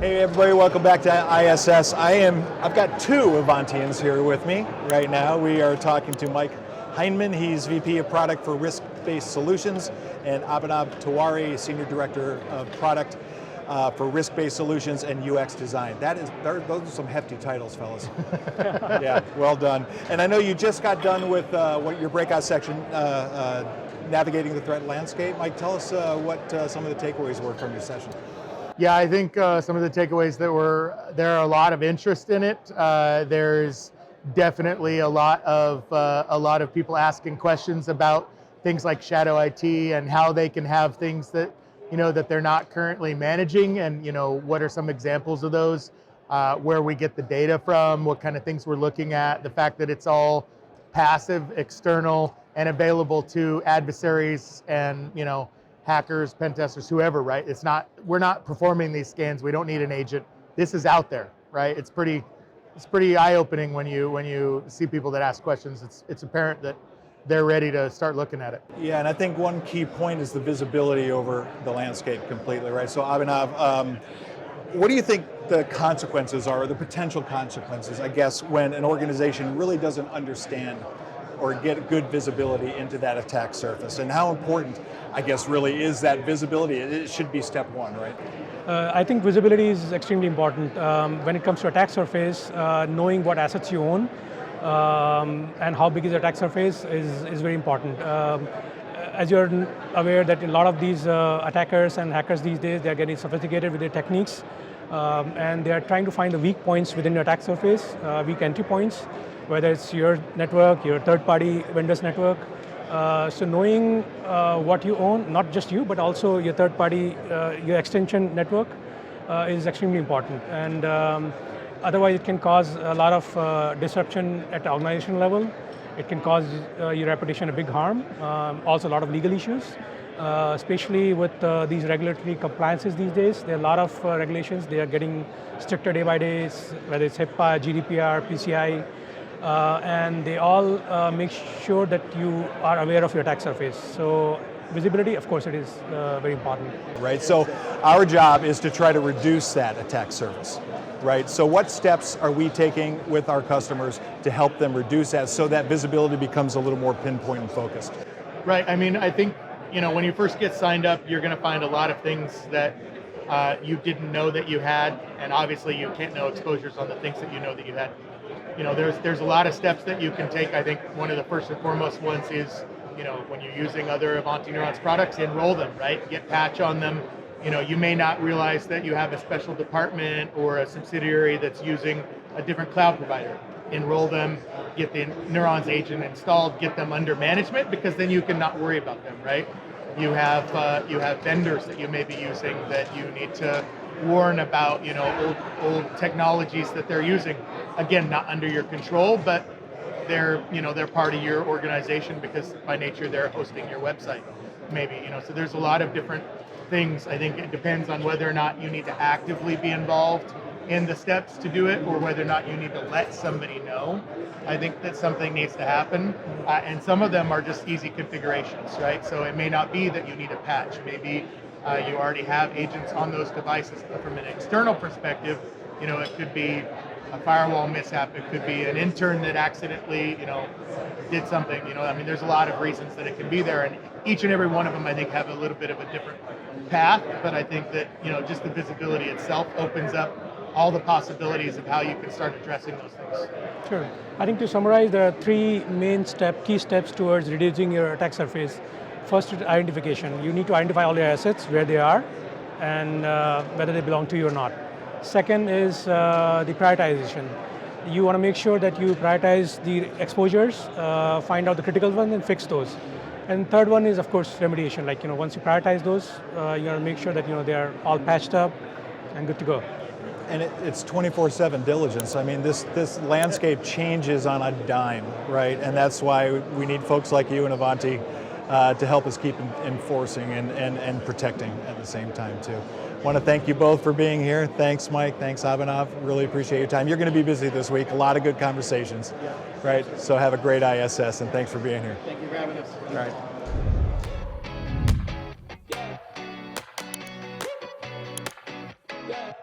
Hey everybody, welcome back to ISS. I've got two Ivantians here with me right now. We are talking to Mike Hindman. He's VP of Product for Risk-Based Solutions, and Abhinav Tiwari, Senior Director of Product for Risk-Based Solutions and UX Design. Those are some hefty titles, fellas. Yeah, well done. And I know you just got done with your breakout section, navigating the threat landscape. Mike, tell us what some of the takeaways were from your session. Yeah, I think some of the takeaways there are a lot of interest in it. There's definitely a lot of people asking questions about things like shadow IT and how they can have things that that they're not currently managing, and what are some examples of those, where we get the data from, what kind of things we're looking at, the fact that it's all passive, external, and available to adversaries and hackers, pen testers, whoever, right? We're not performing these scans. We don't need an agent. This is out there, right? It's pretty eye-opening when you see people that ask questions. It's apparent that they're ready to start looking at it. Yeah, and I think one key point is the visibility over the landscape completely, right? So Abhinav, what do you think the consequences are, or the potential consequences, I guess, when an organization really doesn't understand or get good visibility into that attack surface? And how important, I guess, really is that visibility? It should be step one, right? I think visibility is extremely important. When it comes to attack surface, knowing what assets you own and how big is the attack surface is very important. As you're aware that a lot of these attackers and hackers these days, they're getting sophisticated with their techniques, and they're trying to find the weak points within your attack surface, weak entry points, whether it's your network, your third-party vendors network. So knowing what you own, not just you, but also your third-party, your extension network is extremely important. And otherwise it can cause a lot of disruption at the organization level. It can cause your reputation a big harm. Also a lot of legal issues, especially with these regulatory compliances these days. There are a lot of regulations. They are getting stricter day by day, whether it's HIPAA, GDPR, PCI, and they all make sure that you are aware of your attack surface. So visibility, of course, it is very important. Right, so our job is to try to reduce that attack surface, right? So what steps are we taking with our customers to help them reduce that so that visibility becomes a little more pinpoint and focused? Right, I mean, I think, when you first get signed up, you're going to find a lot of things that you didn't know that you had, and obviously you can't know exposures on the things that you know that you had. There's a lot of steps that you can take. I think one of the first and foremost ones is, when you're using other Ivanti Neurons products, enroll them, right? Get patch on them. You may not realize that you have a special department or a subsidiary that's using a different cloud provider. Enroll them, get the Neurons agent installed, get them under management, because then you can not worry about them, right? You have vendors that you may be using that you need to warn about, old technologies that they're using. Again, not under your control, but they're part of your organization because by nature they're hosting your website, maybe. So there's a lot of different things. I think it depends on whether or not you need to actively be involved in the steps to do it, or whether or not you need to let somebody know. I think that something needs to happen, and some of them are just easy configurations, right? So it may not be that you need a patch. Maybe you already have agents on those devices. But from an external perspective, it could be a firewall mishap. It could be an intern that accidentally, did something. I mean, there's a lot of reasons that it can be there, and each and every one of them, I think, have a little bit of a different path. But I think that just the visibility itself opens up all the possibilities of how you can start addressing those things. Sure. I think to summarize, there are three main key steps towards reducing your attack surface. First is identification. You need to identify all your assets, where they are, and whether they belong to you or not. Second is the prioritization. You want to make sure that you prioritize the exposures, find out the critical ones and fix those. And third one is, of course, remediation. Like, once you prioritize those, you want to make sure that they are all patched up and good to go. And it's 24/7 diligence. I mean, this landscape changes on a dime, right? And that's why we need folks like you and Ivanti to help us keep enforcing and protecting at the same time too. Want to thank you both for being here. Thanks, Mike. Thanks, Abhinav. Really appreciate your time. You're going to be busy this week. A lot of good conversations, right? So have a great ISS, and thanks for being here. Thank you for having us. All right. Yeah.